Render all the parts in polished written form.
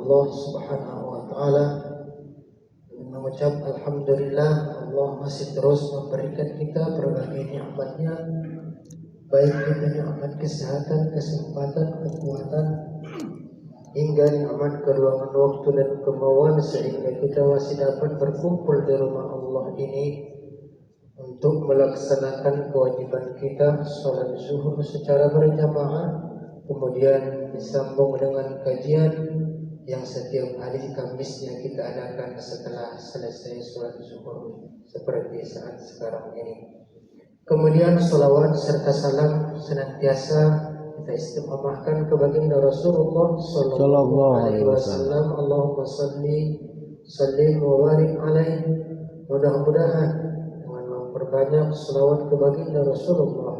Allah Subhanahu wa taala dengan mengucap alhamdulillah, Allah masih terus memberikan kita berbagai nikmat-Nya, baik itu nikmat kesehatan, kesempatan, kekuatan, hingga nikmat keluangan waktu dan kemauan, sehingga kita masih dapat berkumpul di rumah Allah ini untuk melaksanakan kewajiban kita sholat zuhur secara berjamaah, kemudian disambung dengan kajian yang setiap hari Kamisnya kita adakan setelah selesai sholat zuhur seperti saat sekarang ini. Kemudian salawat serta salam senantiasa kita istiqamahkan ke baginda Rasulullah sallallahu alaihi wasallam. Allahumma salli sallim wa barik alaihi. Mudah-mudahan dengan memperbanyak salawat ke baginda Rasulullah,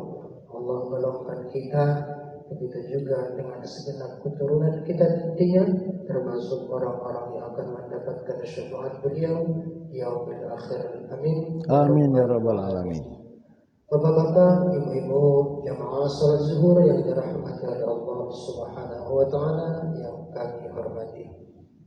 Allah golongkan kita, begitu juga dengan segenap keturunan kita nantinya, termasuk orang-orang yang akan mendapatkan syafaat beliau yaumil akhir. Amin. Amin ya rabbal alamin. Bapak-bapak, ibu-ibu, jamaah salat zuhur yang dirahmati oleh Allah Subhanahu wa taala yang kami hormati.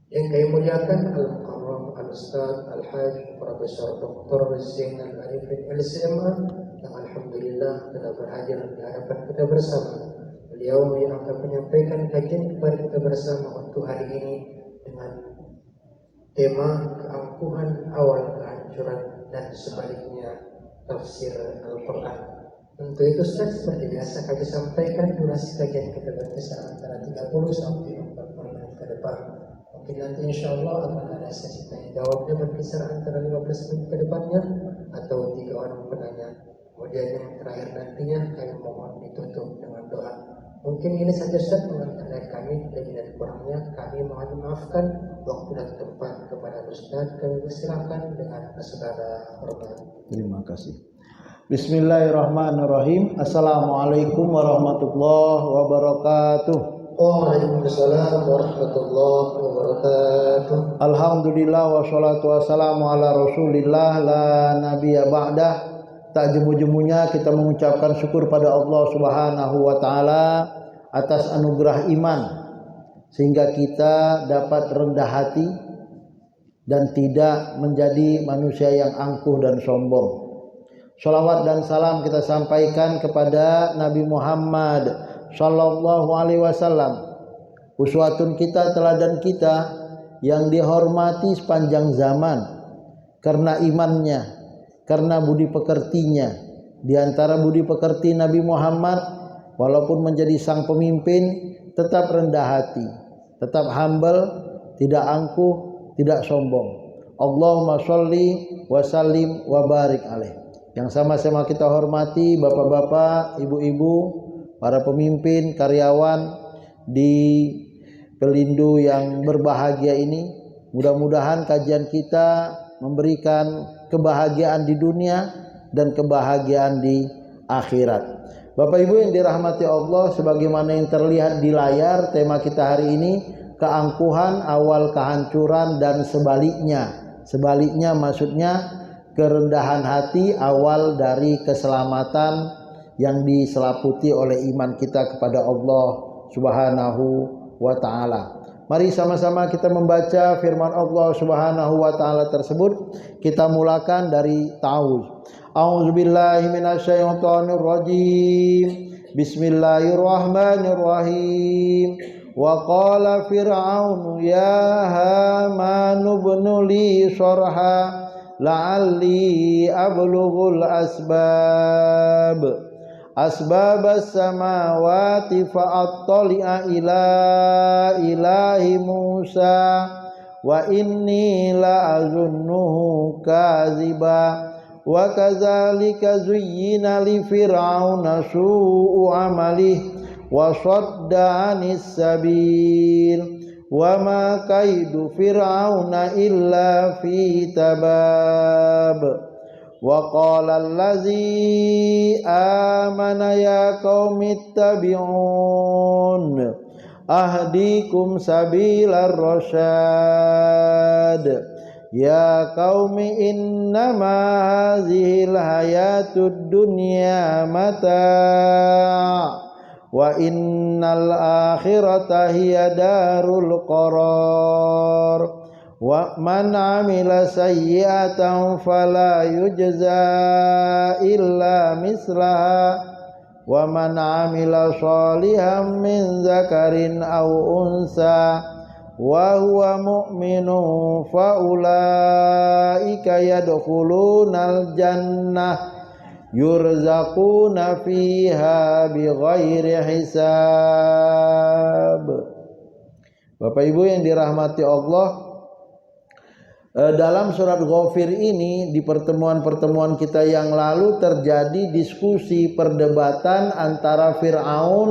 Yang kami muliakan Al-Mukarram Al-Ustaz Al-Hajj Profesor Dr. Zainal Arifin LCMA yang alhamdulillah telah berhadir di hadapan kita bersama. Beliau yang akan menyampaikan kajian kepada kita bersama untuk hari ini dengan tema keangkuhan awal kehancuran dan sebaliknya tafsir Al-Quran. Untuk itu Ustaz, seperti biasa kami sampaikan durasi kajian kita berkisar antara 30 sampai 40 menit ke depan. Mungkin nanti insya Allah akan ada sesi tanya jawabnya berkisar antara 15 menit ke depannya atau 3 orang penanya. Kemudian yang terakhir nantinya kami mohon ditutup dengan doa. Mungkin ini saja Ustaz pengantar dari kami, lebih dan kurangnya kami mohon maafkan. Waktu dan tempat kepada Ustaz kami persilakan dengan segala hormat. Terima kasih. Bismillahirrahmanirrahim. Assalamualaikum warahmatullahi wabarakatuh. Waalaikumsalam warahmatullahi wabarakatuh. Alhamdulillah wassalatu wassalamu ala Rasulillah la nabiyya ba'dah. Tak jemu-jemunya kita mengucapkan syukur pada Allah Subhanahu wa taala atas anugerah iman sehingga kita dapat rendah hati dan tidak menjadi manusia yang angkuh dan sombong. Shalawat dan salam kita sampaikan kepada Nabi Muhammad sallallahu alaihi wasallam, uswatun kita, teladan kita yang dihormati sepanjang zaman karena imannya, karena budi pekertinya. Di antara budi pekerti Nabi Muhammad, walaupun menjadi sang pemimpin, tetap rendah hati, tetap humble, tidak angkuh, tidak sombong. Allahumma sholli wa sallim wa barik alaih. Yang sama-sama kita hormati bapak-bapak, ibu-ibu, para pemimpin, karyawan di Pelindo yang berbahagia ini. Mudah-mudahan kajian kita memberikan kebahagiaan di dunia dan kebahagiaan di akhirat. Bapak Ibu yang dirahmati Allah, sebagaimana yang terlihat di layar, tema kita hari ini keangkuhan awal kehancuran dan sebaliknya. Sebaliknya maksudnya kerendahan hati awal dari keselamatan yang diselaputi oleh iman kita kepada Allah Subhanahu wa taala. Mari sama-sama kita membaca firman Allah Subhanahu wa taala tersebut. Kita mulakan dari ta'awuz. A'udzubillahi minasyaitonir rajim. Bismillahirrahmanirrahim. Wa qala fir'aunu ya hamanu ibnu li sharha la'alli ablughul asbabas samawati fa'attali'a ila ilahi Musa wa inni la'azunnuhu kaziba wa kadzalika zuyyina li fir'auna su'u amalihi wa sadda 'anis sabil wa ma kaidu fir'auna illa fi tabab. Wa qala allazi amana ya qaumi ittabi'un ahdikum sabilar rasyad. Ya qaumi innama hazihil hayatud dunya mata' wa innal akhirata hiya darul qarar wa man amila sayyi'atan fala yujza illa mislaha wa man amila sholihan min zakarin aw unsa wa huwa mu'minun fa ulaika yadkhulunal jannah yurzaquna fiha bighairi hisab. Bapak Ibu yang dirahmati Allah, dalam surat Ghafir ini di pertemuan-pertemuan kita yang lalu terjadi diskusi perdebatan antara Fir'aun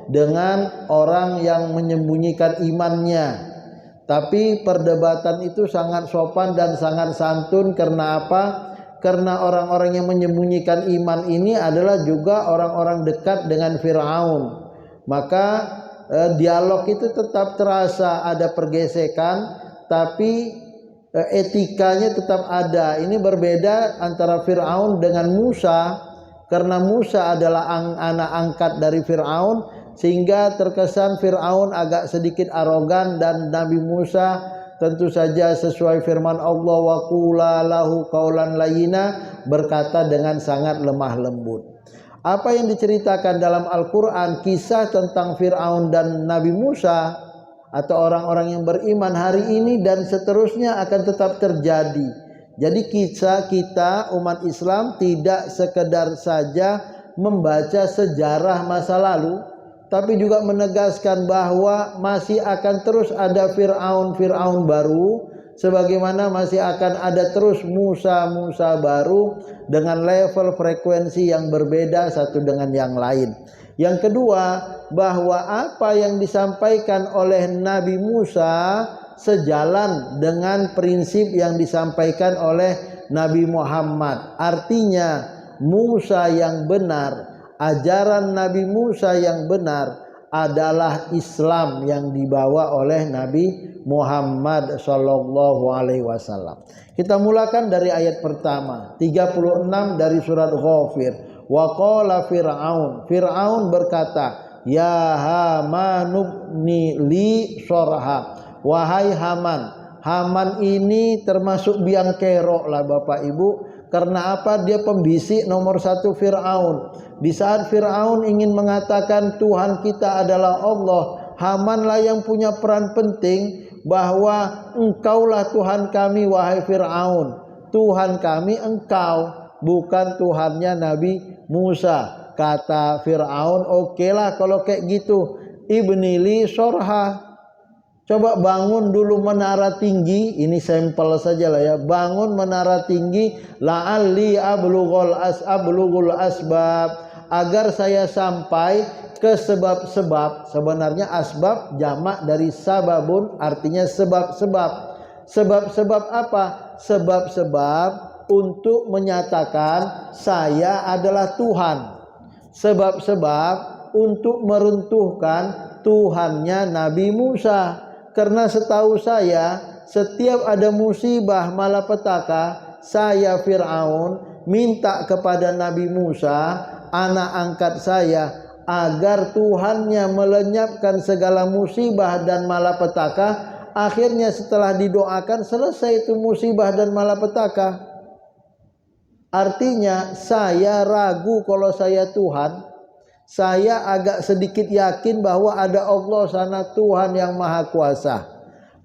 dengan orang yang menyembunyikan imannya. Tapi perdebatan itu sangat sopan dan sangat santun. Karena apa? Karena orang-orang yang menyembunyikan iman ini adalah juga orang-orang dekat dengan Fir'aun. Maka dialog itu tetap terasa ada pergesekan, tapi etikanya tetap ada. Ini berbeda antara Fir'aun dengan Musa, karena Musa adalah anak angkat dari Fir'aun, sehingga terkesan Fir'aun agak sedikit arogan, dan Nabi Musa tentu saja sesuai firman Allah, wa qula lahu qaulan layyina, berkata dengan sangat lemah lembut. Apa yang diceritakan dalam Al-Quran, kisah tentang Fir'aun dan Nabi Musa atau orang-orang yang beriman hari ini dan seterusnya akan tetap terjadi. Jadi kisah kita umat Islam tidak sekedar saja membaca sejarah masa lalu, tapi juga menegaskan bahwa masih akan terus ada Fir'aun baru, sebagaimana masih akan ada terus Musa baru dengan level frekuensi yang berbeda satu dengan yang lain. Yang kedua, bahwa apa yang disampaikan oleh Nabi Musa sejalan dengan prinsip yang disampaikan oleh Nabi Muhammad. Artinya Musa yang benar, ajaran Nabi Musa yang benar adalah Islam yang dibawa oleh Nabi Muhammad sallallahu alaihi wasallam. Kita mulakan dari ayat pertama 36 dari surat Ghafir. Wa qala Fir'aun, Fir'aun berkata, ya Hamanubni li sorha, wahai Haman. Haman ini termasuk biang kerok lah Bapak Ibu. Karena apa? Dia pembisik nomor satu Fir'aun. Di saat Fir'aun ingin mengatakan Tuhan kita adalah Allah, Hamanlah yang punya peran penting bahwa engkaulah Tuhan kami wahai Fir'aun. Tuhan kami engkau, bukan Tuhannya Nabi Musa. Kata Fir'aun, okelah kalau kayak gitu, ibnili sorha, coba bangun dulu menara tinggi. Ini sampel saja lah ya. Bangun menara tinggi, la'alli ablughul asbab, agar saya sampai ke sebab-sebab. Sebenarnya asbab jamak dari sababun, artinya sebab-sebab. Sebab-sebab apa? Sebab-sebab untuk menyatakan saya adalah Tuhan. Sebab-sebab untuk meruntuhkan Tuhannya Nabi Musa. Karena setahu saya, setiap ada musibah malapetaka, saya Fir'aun minta kepada Nabi Musa, anak angkat saya, agar Tuhannya melenyapkan segala musibah dan malapetaka. Akhirnya setelah didoakan, selesai itu musibah dan malapetaka. Artinya saya ragu kalau saya Tuhan. Saya agak sedikit yakin bahwa ada Allah sana, Tuhan yang maha kuasa.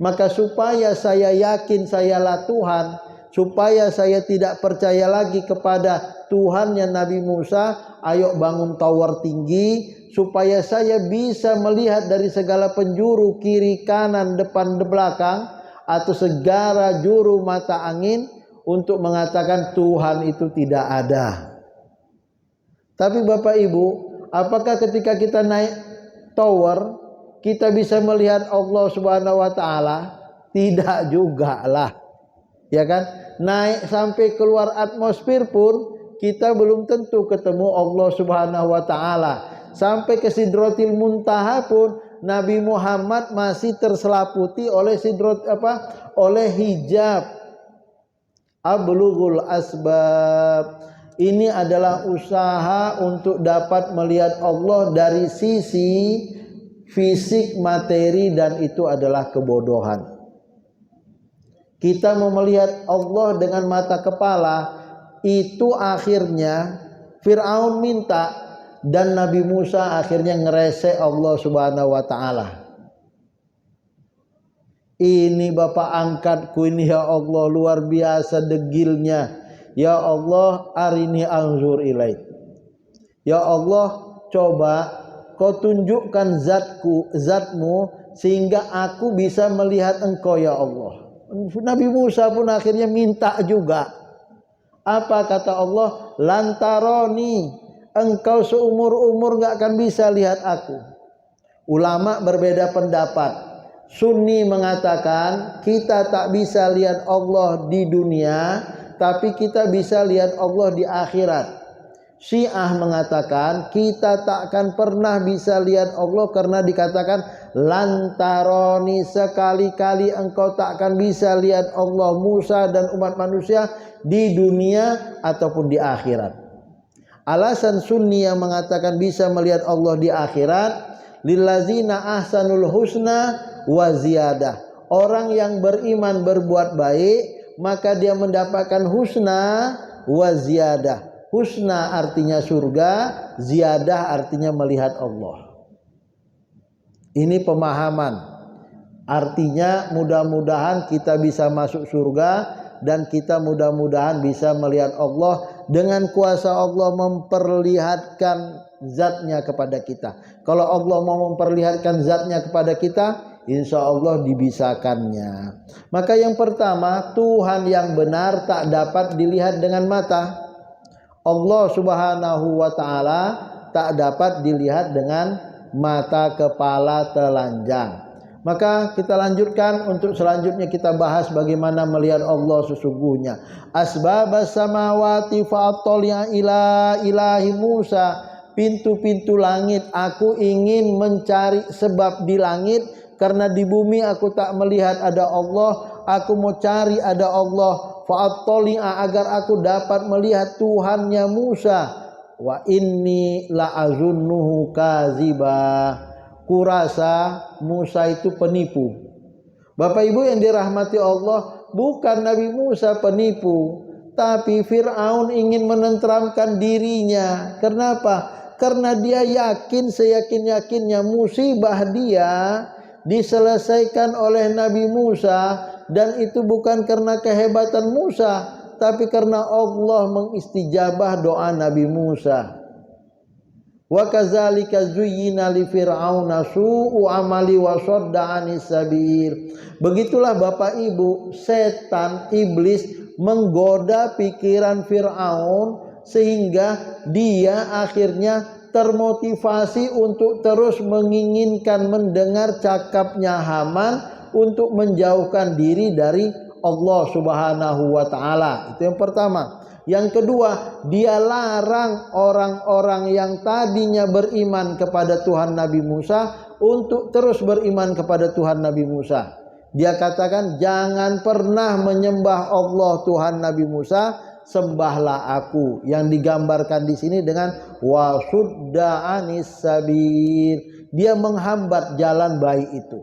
Maka supaya saya yakin sayalah Tuhan, supaya saya tidak percaya lagi kepada Tuhannya Nabi Musa, ayo bangun tower tinggi, supaya saya bisa melihat dari segala penjuru, kiri, kanan, depan, belakang, atau segala juru mata angin, untuk mengatakan Tuhan itu tidak ada. Tapi Bapak Ibu, apakah ketika kita naik tower kita bisa melihat Allah Subhanahu wa taala? Tidak juga lah. Ya kan? Naik sampai keluar atmosfer pun kita belum tentu ketemu Allah Subhanahu wa taala. Sampai ke Sidratil Muntaha pun Nabi Muhammad masih terselaputi oleh oleh hijab ablughul asbab. ini adalah usaha untuk dapat melihat Allah dari sisi fisik materi, dan itu adalah kebodohan. Kita mau melihat Allah dengan mata kepala, itu akhirnya Fir'aun minta, dan Nabi Musa akhirnya ngerese Allah Subhanahu wa ta'ala. Ini Bapak angkatku ini ya Allah, luar biasa degilnya. Ya Allah, arini anzur ilaik. Ya Allah, coba kau tunjukkan zatmu sehingga aku bisa melihat engkau ya Allah. Nabi Musa pun akhirnya minta juga. Apa kata Allah? Lantaroni, engkau seumur-umur gak akan bisa lihat aku. Ulama berbeda pendapat. Sunni mengatakan kita tak bisa lihat Allah di dunia, tapi kita bisa lihat Allah di akhirat. Syiah mengatakan kita tak akan pernah bisa lihat Allah karena dikatakan lantaroni, sekali-kali engkau tak akan bisa lihat Allah, Musa dan umat manusia di dunia ataupun di akhirat. Alasan Sunni yang mengatakan bisa melihat Allah di akhirat, lillazina ahsanul husna wa ziyadah. Orang yang beriman berbuat baik, maka dia mendapatkan husna wa ziyadah. Husna artinya surga, ziyadah artinya melihat Allah. Ini pemahaman. Artinya mudah-mudahan kita bisa masuk surga, dan kita mudah-mudahan bisa melihat Allah dengan kuasa Allah memperlihatkan zatnya kepada kita. Kalau Allah mau memperlihatkan zatnya kepada kita, insya Allah dibisakannya. Maka yang pertama, Tuhan yang benar tak dapat dilihat dengan mata. Allah Subhanahu wa ta'ala tak dapat dilihat dengan mata kepala telanjang. Maka kita lanjutkan untuk selanjutnya kita bahas bagaimana melihat Allah sesungguhnya. Asbabas samawati fa'attali'a ila ilahi Musa. Pintu-pintu langit, aku ingin mencari sebab di langit, karena di bumi aku tak melihat ada Allah. Aku mau cari ada Allah. Fa'attali'a, agar aku dapat melihat Tuhannya Musa. Wa inni la'azunnuhu kazibah. Kurasa Musa itu penipu. Bapak Ibu yang dirahmati Allah, bukan Nabi Musa penipu, tapi Fir'aun ingin menenteramkan dirinya. Kenapa? Karena dia yakin, seyakin-yakinnya musibah dia diselesaikan oleh Nabi Musa, dan itu bukan karena kehebatan Musa, tapi karena Allah mengistijabah doa Nabi Musa. Wa kadzalika zuyyina li fir'auna su'u amali wa sadda 'anis sabil. Begitulah Bapak Ibu, setan iblis menggoda pikiran Fir'aun sehingga dia akhirnya termotivasi untuk terus menginginkan mendengar cakapnya Haman untuk menjauhkan diri dari Allah Subhanahu wa ta'ala. Itu yang pertama. Yang kedua, dia larang orang-orang yang tadinya beriman kepada Tuhan Nabi Musa untuk terus beriman kepada Tuhan Nabi Musa. Dia katakan, jangan pernah menyembah Allah Tuhan Nabi Musa, sembahlah aku. Yang digambarkan di sini dengan wasudda anis sabil. Dia menghambat jalan baik itu.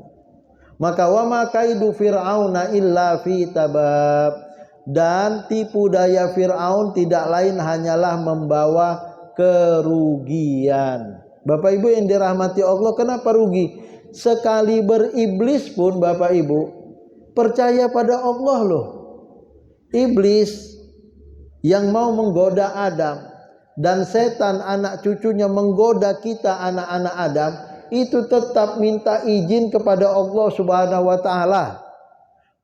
Maka wa ma kaidu fir'auna illa fi tabab. Dan tipu daya Fir'aun tidak lain hanyalah membawa kerugian. Bapak Ibu yang dirahmati Allah, kenapa rugi? Sekali beriblis pun Bapak Ibu percaya pada Allah loh. Iblis yang mau menggoda Adam, dan setan anak cucunya menggoda kita anak-anak Adam, itu tetap minta izin kepada Allah Subhanahu wa ta'ala.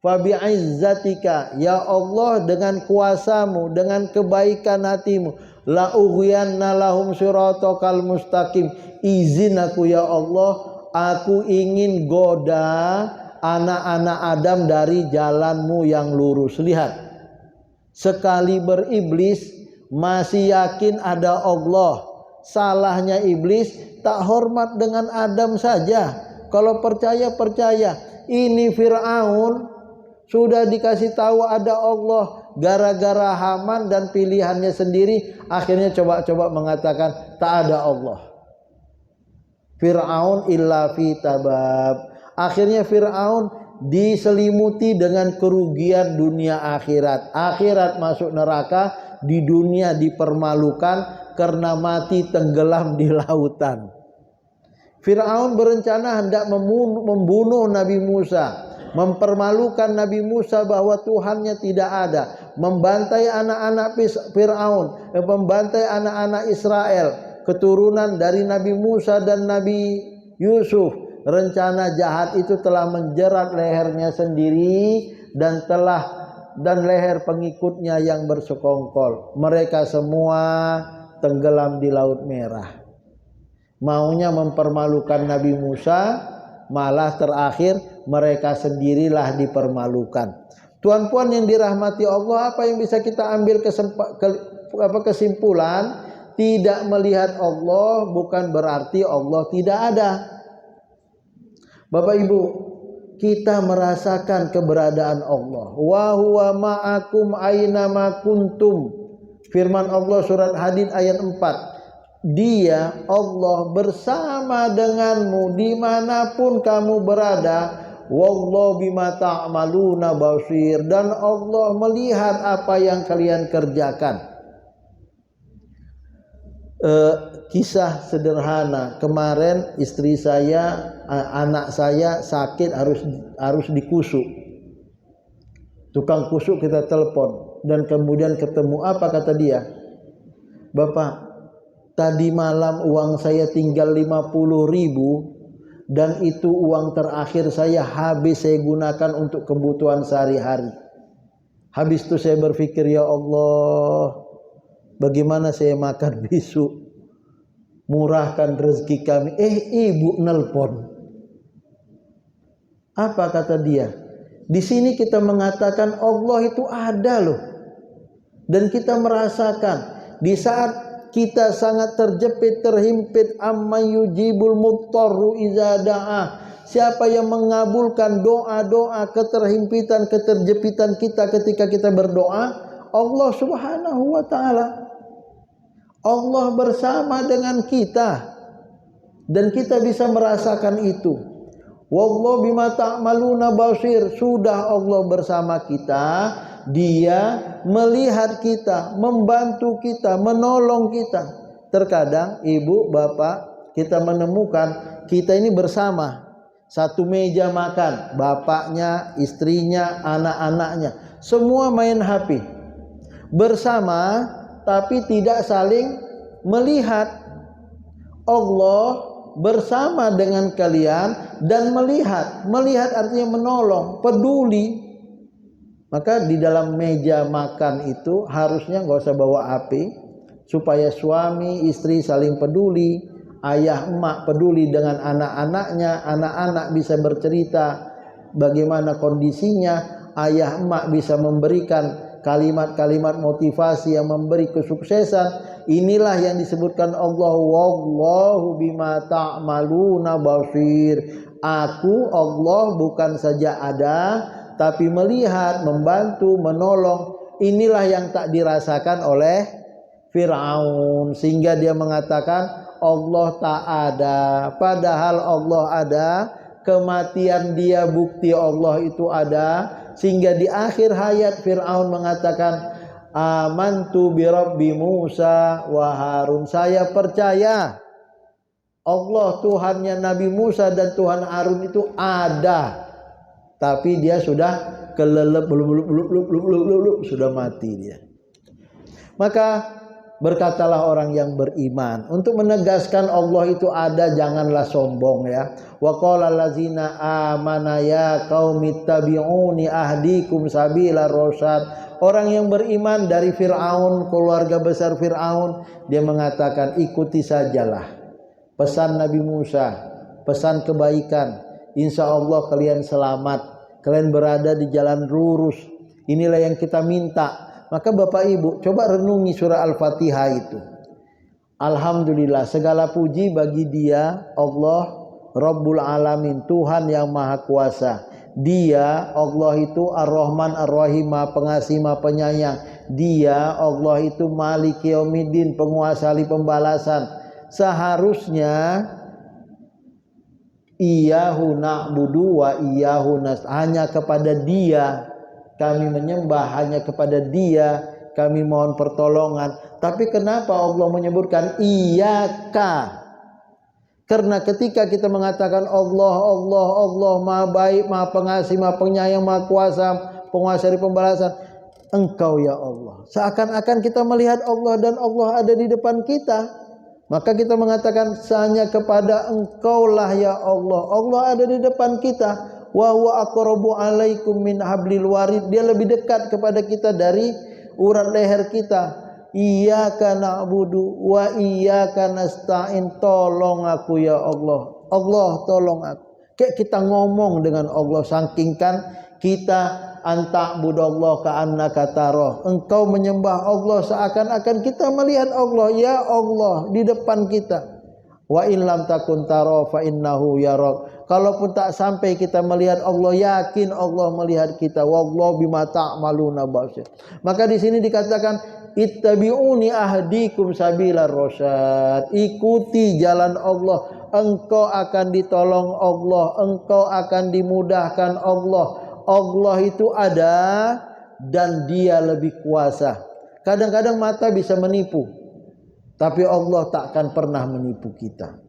Fabi'izzatika, ya Allah, dengan kuasamu, dengan kebaikan hatimu, la ughyanna lahum siratakal mustaqim. Izin aku ya Allah, aku ingin goda anak-anak Adam dari jalanmu yang lurus. Lihat, sekali beriblis masih yakin ada Allah. Salahnya iblis tak hormat dengan Adam saja. Kalau percaya, percaya. Ini Fir'aun Sudah dikasih tahu ada Allah, gara-gara Haman dan pilihannya sendiri, akhirnya coba-coba mengatakan tak ada Allah. Fir'aun illa fi tabab. Akhirnya Fir'aun diselimuti dengan kerugian dunia akhirat. Akhirat masuk neraka, di dunia dipermalukan karena mati tenggelam di lautan. Fir'aun berencana hendak membunuh Nabi Musa, mempermalukan Nabi Musa bahwa Tuhannya tidak ada, membantai anak-anak Fir'aun, membantai anak-anak Israel, keturunan dari Nabi Musa dan Nabi Yusuf. Rencana jahat itu telah menjerat lehernya sendiri dan leher pengikutnya yang bersekongkol. Mereka semua tenggelam di Laut Merah. Maunya mempermalukan Nabi Musa, malah terakhir mereka sendirilah dipermalukan. Tuan-puan yang dirahmati Allah, apa yang bisa kita ambil kesimpulan? Tidak melihat Allah bukan berarti Allah tidak ada. Bapak Ibu, kita merasakan keberadaan Allah. Wa huwa ma'akum aina ma kuntum. Firman Allah surat Hadid ayat 4. Dia Allah bersama denganmu dimanapun kamu berada. Wallahu bima ta'maluna basir. Dan Allah melihat apa yang kalian kerjakan. Kisah sederhana, kemarin istri saya, anak saya sakit, harus dikusuk. Tukang kusuk kita telepon dan kemudian ketemu. Apa kata dia? Bapak, tadi malam uang saya tinggal 50.000 dan itu uang terakhir saya habis saya gunakan untuk kebutuhan sehari-hari. Habis itu saya berpikir, ya Allah, bagaimana saya makan besok? Murahkan rezeki kami. Ibu nelpon. Apa kata dia? Di sini kita mengatakan Allah itu ada loh. Dan kita merasakan di saat kita sangat terjepit, terhimpit, amma yujibul muttarru idza da'ah. Siapa yang mengabulkan doa-doa keterhimpitan, keterjepitan kita ketika kita berdoa? Allah Subhanahu wa taala. Allah bersama dengan kita dan kita bisa merasakan itu. Wallahu bima ta'maluna basir. Sudah Allah bersama kita, Dia melihat kita, membantu kita, menolong kita. Terkadang ibu, bapak, kita menemukan kita ini bersama satu meja makan, bapaknya, istrinya, anak-anaknya, semua main HP bersama, tapi tidak saling melihat. Allah bersama dengan kalian dan melihat. Melihat artinya menolong, peduli. Maka di dalam meja makan itu harusnya nggak usah bawa api, supaya suami istri saling peduli, ayah emak peduli dengan anak-anaknya, anak-anak bisa bercerita bagaimana kondisinya, ayah emak bisa memberikan kalimat-kalimat motivasi yang memberi kesuksesan. Inilah yang disebutkan Allah, wallahu bima ta'maluna basir. Aku Allah bukan saja ada, tapi melihat, membantu, menolong. Inilah yang tak dirasakan oleh Fir'aun, sehingga dia mengatakan Allah tak ada, padahal Allah ada. Kematian dia bukti Allah itu ada. Sehingga di akhir hayat Fir'aun mengatakan, amantu bi Rabbi Musa wa Harun. Saya percaya Allah Tuhannya Nabi Musa dan Tuhan Harun itu ada. Tapi dia sudah kelelep, sudah mati dia. Maka berkatalah orang yang beriman, untuk menegaskan Allah itu ada, janganlah sombong ya. Wa qala allazina amana ya qaumi tabi'uni ahdikum sabila rasyad. Orang yang beriman dari Fir'aun, keluarga besar Fir'aun, dia mengatakan ikuti sajalah pesan Nabi Musa, pesan kebaikan. Insya Allah kalian selamat, kalian berada di jalan lurus. Inilah yang kita minta. Maka Bapak Ibu coba renungi surah Al-Fatihah itu. Alhamdulillah, segala puji bagi Dia, Allah Rabbul Alamin, Tuhan yang Maha Kuasa. Dia Allah itu Ar-Rahman Ar-Rahim, Maha Pengasih Maha Penyayang. Dia Allah itu Maliki Yaumiddin, penguasa hari pembalasan. Seharusnya Iyyahu na'budu wa iyyahu nasta'in, hanya kepada Dia kami menyembah, hanya kepada Dia kami mohon pertolongan. Tapi kenapa Allah menyebutkan iyyaka? Karena ketika kita mengatakan Allah, Allah, Allah Maha Baik, Maha Pengasih, Maha Penyayang, Maha Kuasa, penguasa dari pembalasan, Engkau ya Allah, seakan-akan kita melihat Allah dan Allah ada di depan kita. Maka kita mengatakan hanya kepada Engkau lah ya Allah. Allah ada di depan kita. Wa huwa aqrabu alaikum min hablil warid. Dia lebih dekat kepada kita dari urat leher kita. Iyyaka na'budu wa iyyaka nasta'in. Tolong aku ya Allah. Allah tolong aku. Kayak kita ngomong dengan Allah, saking kan kita anta'budallah ka'annaka tarah. Engkau menyembah Allah seakan-akan kita melihat Allah. Ya Allah di depan kita. Wa in lam takun tara fa innahu yarak. Kalaupun tak sampai kita melihat Allah, yakin Allah melihat kita. Wallahu bima ta'maluna basir. Maka di sini dikatakan ittabi'uni ahdikum sabilar rasyad. Ikuti jalan Allah, engkau akan ditolong Allah, engkau akan dimudahkan Allah. Allah itu ada dan Dia lebih kuasa. Kadang-kadang mata bisa menipu, tapi Allah tak akan pernah menipu kita.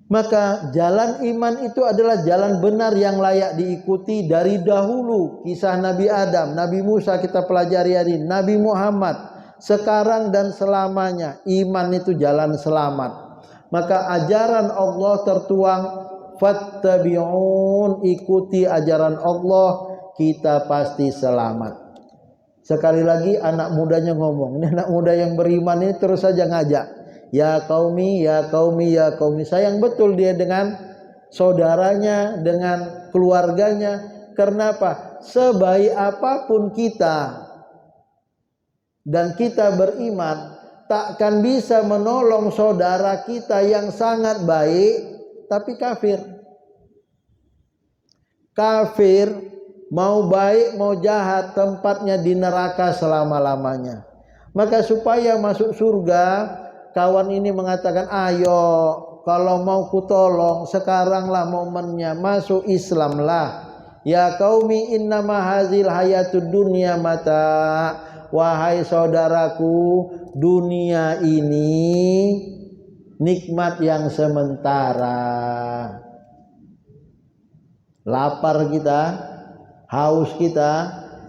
Maka jalan iman itu adalah jalan benar yang layak diikuti dari dahulu. Kisah Nabi Adam, Nabi Musa kita pelajari hari ini, Nabi Muhammad, sekarang dan selamanya. Iman itu jalan selamat. Maka ajaran Allah tertuang, fattabi'un, ikuti ajaran Allah, kita pasti selamat. Sekali lagi anak mudanya ngomong, ini anak muda yang beriman ini terus saja ngajak. Ya qaumi, ya qaumi, ya qaumi. Sayang betul dia dengan saudaranya, dengan keluarganya. Kenapa? Sebaik apapun kita dan kita beriman, takkan bisa menolong saudara kita yang sangat baik tapi kafir. Kafir mau baik mau jahat tempatnya di neraka selama-lamanya. Maka supaya masuk surga, kawan ini mengatakan, ayo kalau mau kutolong sekaranglah momennya, masuk Islamlah. Ya qaumi innama hazil hayatud dunya mata. Wahai saudaraku, dunia ini nikmat yang sementara. Lapar kita, haus kita,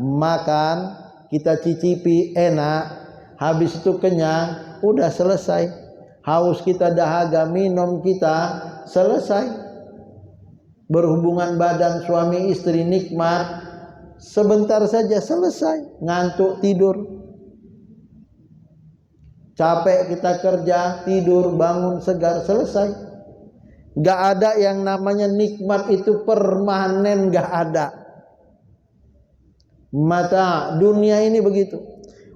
makan, kita cicipi enak, habis itu kenyang, udah selesai. Haus kita dahaga, minum kita selesai. Berhubungan badan suami istri nikmat, sebentar saja selesai. Ngantuk tidur. Capek kita kerja, tidur, bangun segar, selesai. Gak ada yang namanya nikmat itu permanen, gak ada. Mata dunia ini begitu.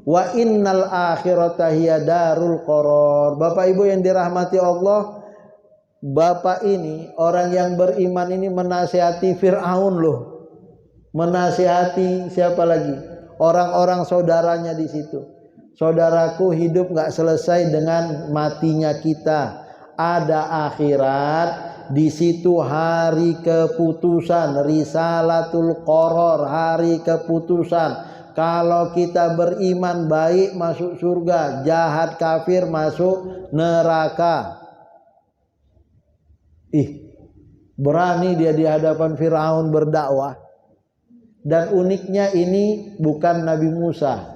Wa innal akhirata hiya darul qarar. Bapak Ibu yang dirahmati Allah, Bapak ini orang yang beriman ini menasihati Fir'aun loh. Menasihati siapa lagi? Orang-orang saudaranya di situ. Saudaraku, hidup gak selesai dengan matinya kita. Ada akhirat, di situ hari keputusan, risalatul qarar, hari keputusan. Kalau kita beriman baik masuk surga, jahat kafir masuk neraka. Berani dia di hadapan Firaun berdakwah. Dan uniknya ini bukan Nabi Musa.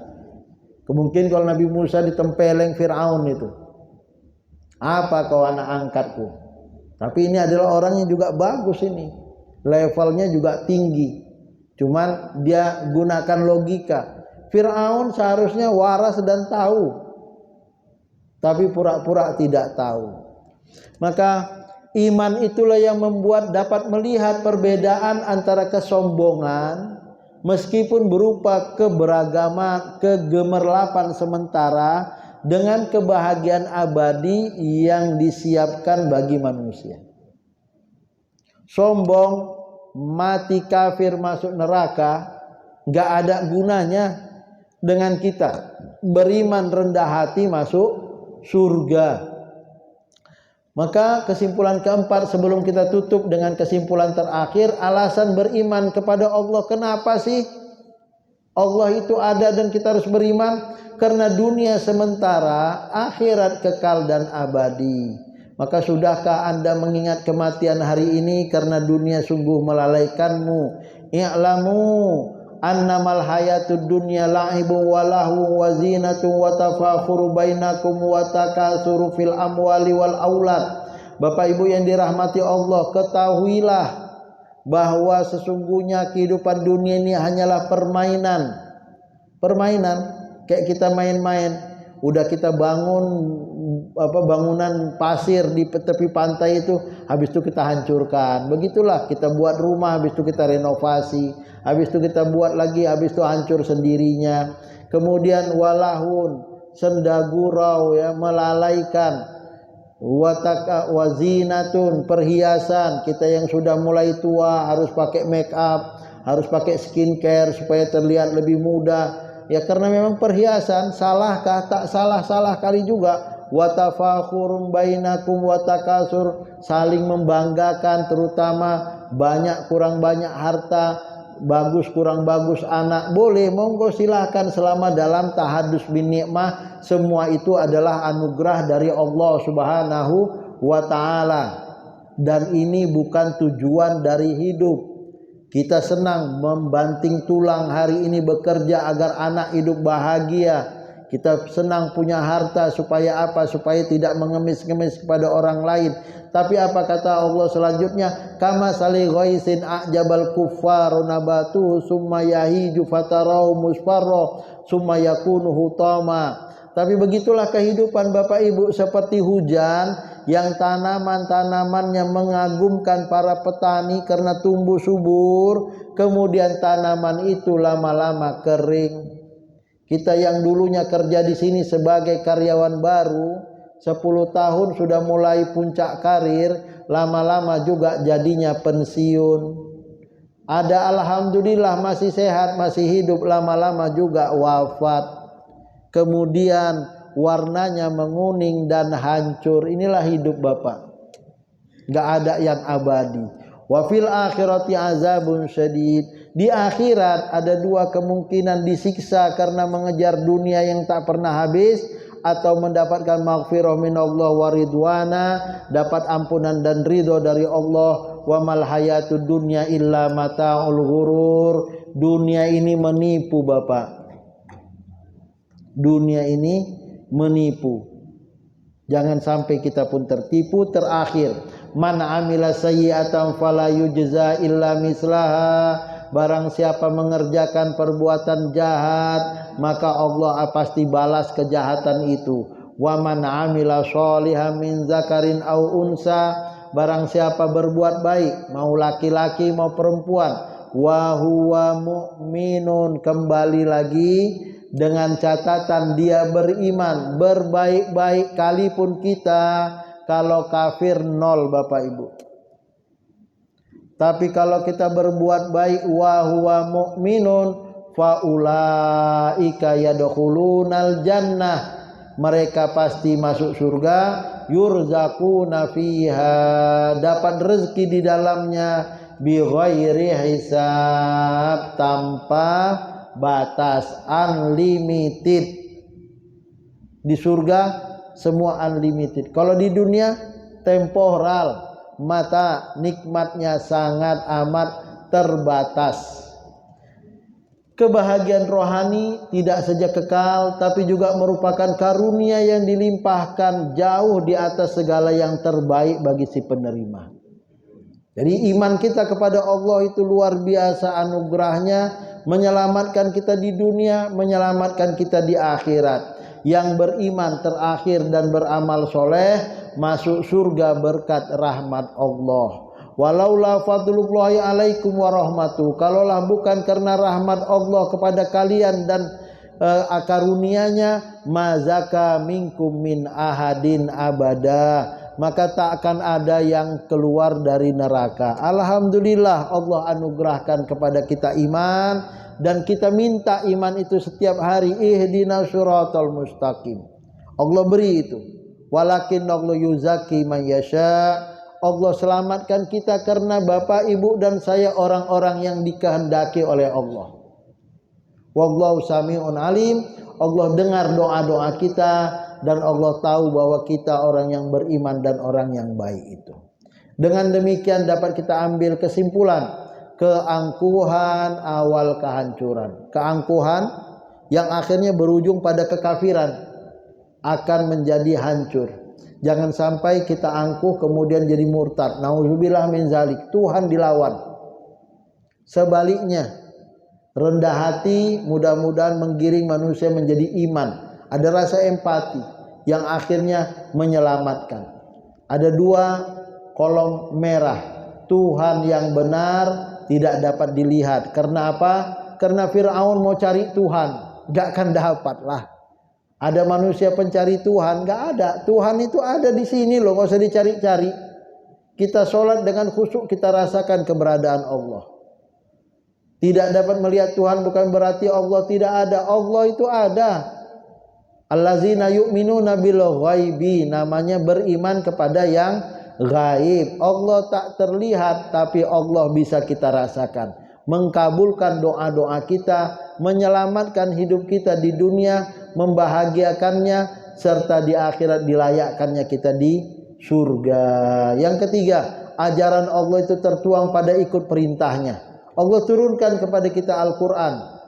Kemungkinan kalau Nabi Musa ditempeleng Firaun itu, apa kau anak angkatku? Tapi ini adalah orang yang juga bagus ini, levelnya juga tinggi. Cuman dia gunakan logika. Firaun seharusnya waras dan tahu, tapi pura-pura tidak tahu. Maka iman itulah yang membuat dapat melihat perbedaan antara kesombongan, meskipun berupa keberagaman, kegemerlapan sementara, dengan kebahagiaan abadi yang disiapkan bagi manusia. Sombong mati kafir masuk neraka, nggak ada gunanya dengan kita beriman rendah hati masuk surga. Maka kesimpulan keempat sebelum kita tutup dengan kesimpulan terakhir, alasan beriman kepada Allah. Kenapa sih Allah itu ada dan kita harus beriman? Karena dunia sementara, akhirat kekal dan abadi. Maka sudahkah Anda mengingat kematian hari ini karena dunia sungguh melalaikanmu? I'lamu annamal hayatud dunya la'ibun wa lahu wa zinatun wa tafakhuru bainakum wa takasuru fil amwali wal aulad. Bapak Ibu yang dirahmati Allah, ketahuilah bahwa sesungguhnya kehidupan dunia ini hanyalah permainan. Permainan kayak kita main-main. Udah kita bangunan pasir di tepi pantai itu, habis itu kita hancurkan. Begitulah kita buat rumah, habis itu kita renovasi, habis itu kita buat lagi, habis itu hancur sendirinya. Kemudian walahun, senda gurau ya, melalaikan. Wazinatun, perhiasan. Kita yang sudah mulai tua harus pakai make up, harus pakai skincare supaya terlihat lebih muda. Ya karena memang perhiasan. Salahkah? Tak salah kali juga. Watafakhurun bainakum watakasur, saling membanggakan, terutama banyak kurang banyak harta, bagus kurang bagus anak. Boleh, monggo silahkan selama dalam tahadus bin nikmah. Semua itu adalah anugerah dari Allah Subhanahu wa ta'ala. Dan ini bukan tujuan dari hidup. Kita senang membanting tulang hari ini bekerja agar anak hidup bahagia. Kita senang punya harta supaya apa? Supaya tidak mengemis-ngemis kepada orang lain. Tapi apa kata Allah selanjutnya? Kama sali ghaisin a'jabal kuffaru nabatuhu summa yahiju fatarau musfarra summa yakunu hutama. Tapi begitulah kehidupan Bapak Ibu, seperti hujan yang tanaman-tanamannya mengagumkan para petani karena tumbuh subur, kemudian tanaman itu lama-lama kering. Kita yang dulunya kerja di sini sebagai karyawan baru, 10 tahun sudah mulai puncak karir, lama-lama juga jadinya pensiun. Ada alhamdulillah masih sehat, masih hidup, lama-lama juga wafat. Kemudian warnanya menguning dan hancur. Inilah hidup Bapak. Gak ada yang abadi. Wa fil akhirati azabun syadid. Di akhirat ada dua kemungkinan disiksa karena mengejar dunia yang tak pernah habis, atau mendapatkan maghfirah minallah wa ridwana, dapat ampunan dan ridho dari Allah. Wa mal hayatud dunya illa mata'ul ghurur. Dunia ini menipu Bapak. Dunia ini menipu. Jangan sampai kita pun tertipu. Terakhir, man amila sayyi'atan fala yujza illa mislaha. Barang siapa mengerjakan perbuatan jahat, maka Allah pasti balas kejahatan itu. Wa man amila sholihan min zakarin au unsa. Barang siapa berbuat baik, mau laki-laki mau perempuan, wa huwa mu'minun, kembali lagi dengan catatan dia beriman, berbaik-baik kalipun kita. Kalau kafir nol Bapak Ibu. Tapi kalau kita berbuat baik, wa huwa mu'minun, fa ulaika yadkhulunal jannah, mereka pasti masuk surga. Yurzaquna fiha, dapat rezeki di dalamnya, bi ghairi hisab, tanpa batas, unlimited. Di surga semua unlimited. Kalau di dunia temporal, mata nikmatnya sangat amat terbatas. Kebahagiaan rohani tidak saja kekal, tapi juga merupakan karunia yang dilimpahkan jauh di atas segala yang terbaik bagi si penerima. Jadi iman kita kepada Allah itu luar biasa anugerahnya, menyelamatkan kita di dunia, menyelamatkan kita di akhirat. Yang beriman terakhir dan beramal soleh masuk surga berkat rahmat Allah. Walaula fadlullahi alaikum warahmatuh. Kalaulah bukan karena rahmat Allah kepada kalian dan karunia-Nya, mazaka minkum min ahadin abada, maka tak akan ada yang keluar dari neraka. Alhamdulillah Allah anugerahkan kepada kita iman, dan kita minta iman itu setiap hari. Ihdinas siratal mustaqim. Allah beri itu. Walakin Allah yuzaki man yasha. Allah selamatkan kita karena Bapak, Ibu dan saya orang-orang yang dikehendaki oleh Allah. Wallahu sami'un alim. Allah dengar doa-doa kita, dan Allah tahu bahwa kita orang yang beriman dan orang yang baik itu. Dengan demikian dapat kita ambil kesimpulan, keangkuhan awal kehancuran. Keangkuhan yang akhirnya berujung pada kekafiran akan menjadi hancur. Jangan sampai kita angkuh kemudian jadi murtad. Nauzubillah min zalik. Tuhan dilawan. Sebaliknya, rendah hati mudah-mudahan menggiring manusia menjadi iman. Ada rasa empati yang akhirnya menyelamatkan. Ada 2 kolom merah. Tuhan yang benar tidak dapat dilihat. Karena apa? Karena Fir'aun mau cari Tuhan, gak akan dapat lah. Ada manusia pencari Tuhan, gak ada. Tuhan itu ada di sini loh, gak usah dicari-cari. Kita sholat dengan khusyuk, kita rasakan keberadaan Allah. Tidak dapat melihat Tuhan bukan berarti Allah tidak ada. Allah itu ada. Allazina yu'minuna bil ghaibi, namanya beriman kepada yang gaib. Allah tak terlihat, tapi Allah bisa kita rasakan. Mengkabulkan doa-doa kita, menyelamatkan hidup kita di dunia, membahagiakannya, serta di akhirat dilayakkannya kita di surga. Yang ketiga, ajaran Allah itu tertuang pada ikut perintahnya. Allah turunkan kepada kita Al-Quran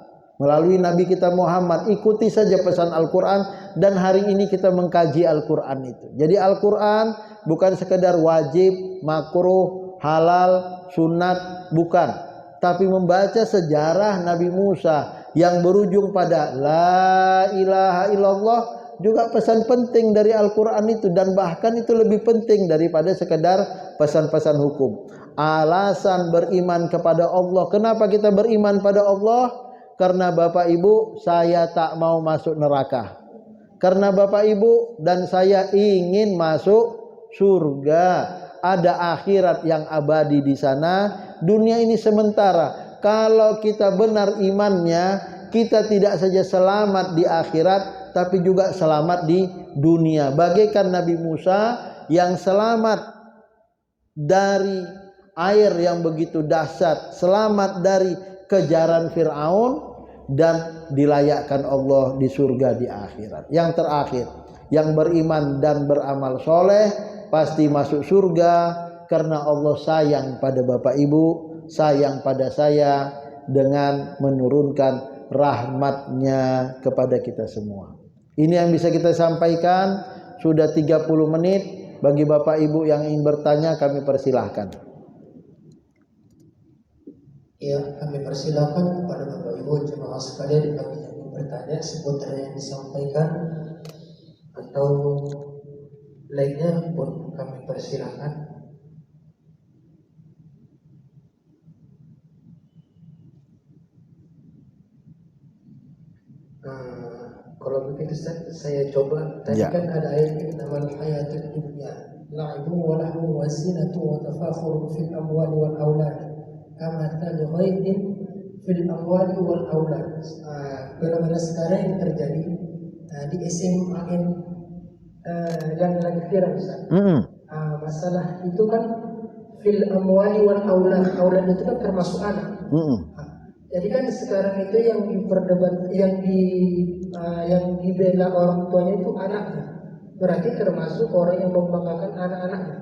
melalui Nabi kita Muhammad. Ikuti saja pesan Al-Quran, dan hari ini kita mengkaji Al-Quran itu. Jadi Al-Quran bukan sekedar wajib, makruh, halal, sunat, bukan. Tapi membaca sejarah Nabi Musa yang berujung pada La ilaha illallah juga pesan penting dari Al-Quran itu. Dan bahkan itu lebih penting daripada sekedar pesan-pesan hukum. Alasan beriman kepada Allah. Kenapa kita beriman pada Allah? Karena Bapak Ibu, saya tak mau masuk neraka. Karena Bapak Ibu dan saya ingin masuk surga. Ada akhirat yang abadi di sana. Dunia ini sementara. Kalau kita benar imannya, kita tidak saja selamat di akhirat, tapi juga selamat di dunia. Bagaikan Nabi Musa yang selamat dari air yang begitu dahsyat, selamat dari kejaran Fir'aun, dan dilayakkan Allah di surga di akhirat. Yang terakhir, yang beriman dan beramal soleh pasti masuk surga, karena Allah sayang pada Bapak Ibu, sayang pada saya dengan menurunkan rahmatnya kepada kita semua. Ini yang bisa kita sampaikan. Sudah 30 menit. Bagi Bapak Ibu yang ingin bertanya, kami persilahkan. Ya, kami persilakan kepada Bapak Ibu jemaah sekalian bagi yang ingin bertanya seputar yang disampaikan atau lainnya pun kami persilakan. Kalau begitu saya coba. Tadi kan ada ayat innamal hayatud dunya la'ibun wa lahwun wa zinatun wa tafakhurun fil amwali wal aulad kama ghaidin fil amwali wal aulad. Fenomena sekarang yang terjadi di SMAN yang lagi viral Ustaz. Masalah itu kan fil amwali wal aulad. Aulad itu kan termasuk anak. Jadi kan sekarang itu yang diperdebat, yang dibela orang tuanya itu anaknya. Berarti termasuk orang yang membanggakan anak-anaknya.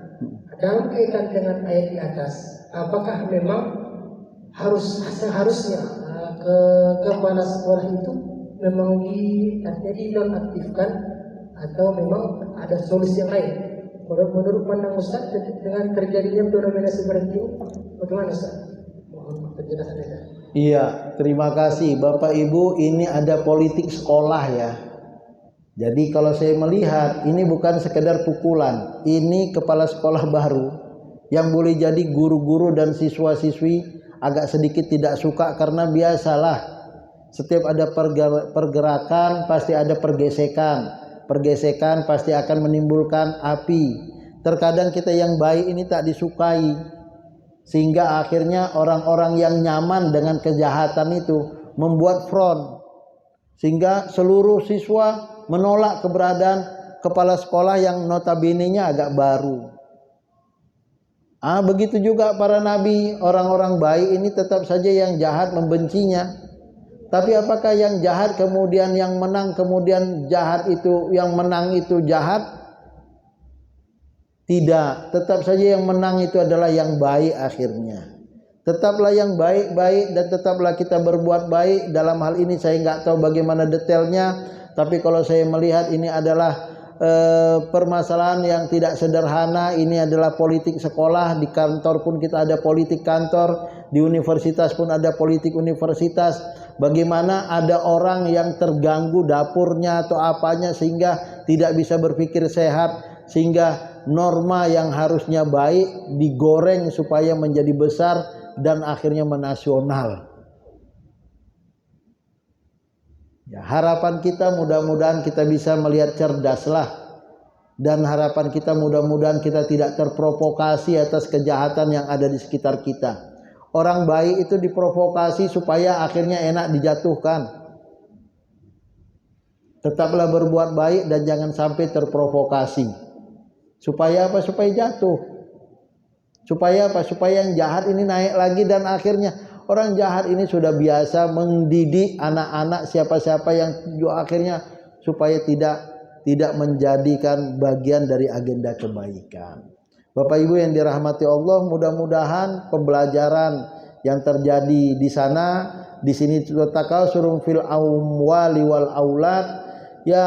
Dalam kaitan dengan ayat di atas, apakah memang seharusnya kepala sekolah itu memang dinonaktifkan atau memang ada solusi yang lain? Menurut pandang Ustaz, dengan terjadinya fenomena seperti ini, bagaimana Ustaz? Mohon penjelasannya. Iya, terima kasih Bapak Ibu. Ini ada politik sekolah ya. Jadi kalau saya melihat ini bukan sekedar pukulan. Ini kepala sekolah baru yang boleh jadi guru-guru dan siswa-siswi agak sedikit tidak suka, karena biasalah setiap ada pergerakan pasti ada pergesekan. Pergesekan pasti akan menimbulkan api. Terkadang kita yang baik ini tak disukai, sehingga akhirnya orang-orang yang nyaman dengan kejahatan itu membuat front, sehingga seluruh siswa menolak keberadaan kepala sekolah yang notabene-nya agak baru. Begitu juga para nabi, orang-orang baik ini tetap saja yang jahat membencinya. Tapi apakah yang jahat kemudian yang menang, kemudian jahat itu yang menang itu jahat? Tidak, tetap saja yang menang itu adalah yang baik akhirnya. Tetaplah yang baik-baik dan tetaplah kita berbuat baik. Dalam hal ini saya nggak tahu bagaimana detailnya, tapi kalau saya melihat ini adalah permasalahan yang tidak sederhana. Ini adalah politik sekolah, di kantor pun kita ada politik kantor, di universitas pun ada politik universitas. Bagaimana ada orang yang terganggu dapurnya atau apanya sehingga tidak bisa berpikir sehat, sehingga norma yang harusnya baik digoreng supaya menjadi besar dan akhirnya menasional. Ya, harapan kita mudah-mudahan kita bisa melihat cerdaslah, dan harapan kita mudah-mudahan kita tidak terprovokasi atas kejahatan yang ada di sekitar kita. Orang baik itu diprovokasi supaya akhirnya enak dijatuhkan. Tetaplah berbuat baik dan jangan sampai terprovokasi. Supaya apa? Supaya jatuh. Supaya apa? Supaya yang jahat ini naik lagi dan akhirnya orang jahat ini sudah biasa mendidik anak-anak siapa-siapa yang akhirnya supaya tidak menjadikan bagian dari agenda kebaikan. Bapak Ibu yang dirahmati Allah, mudah-mudahan pembelajaran yang terjadi di sana, di sini takasurum fil amwali wal aulad, ya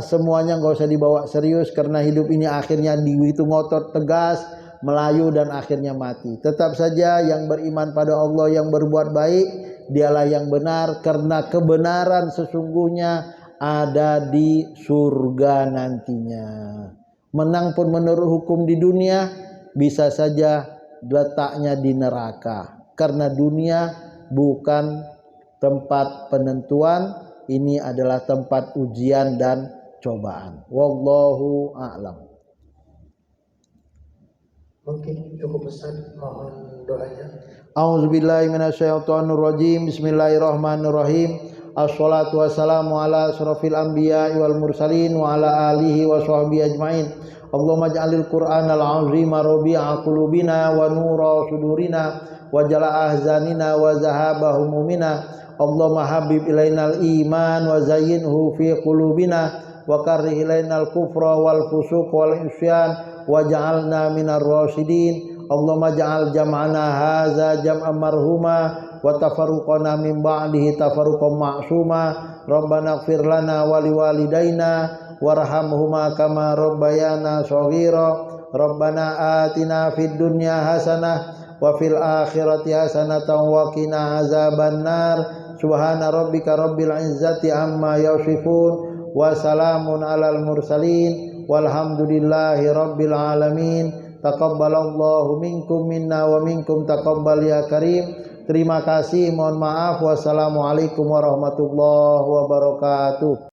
semuanya nggak usah dibawa serius karena hidup ini akhirnya itu ngotot tegas, melayu dan akhirnya mati. Tetap saja yang beriman pada Allah, yang berbuat baik, dialah yang benar, karena kebenaran sesungguhnya ada di surga nantinya. Menang pun menurut hukum di dunia, bisa saja letaknya di neraka, karena dunia bukan tempat penentuan, ini adalah tempat ujian dan cobaan. Wallahu a'lam. Mungkin cukup besar, mohon doanya. A'udzubillahi minasyaitonirrajim. Bismillahirrahmanirrahim. Assalatu wassalamu ala asrofil anbiya'i wal mursalin wa ala alihi wa sahbihi ajmain. Allahumma ja'alil Qur'anal azima rabi'a qulubina wa nura sudurina wa jala'a ahzanina wa zahaba humumina. Allahumma habib ilainal iman wa zayyinhu fi qulubina wa karrih ilainal kufra wal fusuq wal isyan wa ja'alna minar rasyidin. Allahumma ja'al jam'ana hadza jam'an marhuma wa tafarruqana min ba'dihi tafarruqan ma'suma. Rabbana ighfir lana wa liwalidayna warhamhuma kama rabbayana shaghira. Rabbana atina fid dunya hasanah wa fil akhirati hasanatan wa qina azabannar. Subhana rabbika rabbil izzati amma yasifun wa salamun alal mursalin walhamdulillahi rabbil alamin. Taqabbalallahu minkum minna wa minkum taqabbal ya karim. Terima kasih, mohon maaf. Wassalamualaikum warahmatullahi wabarakatuh.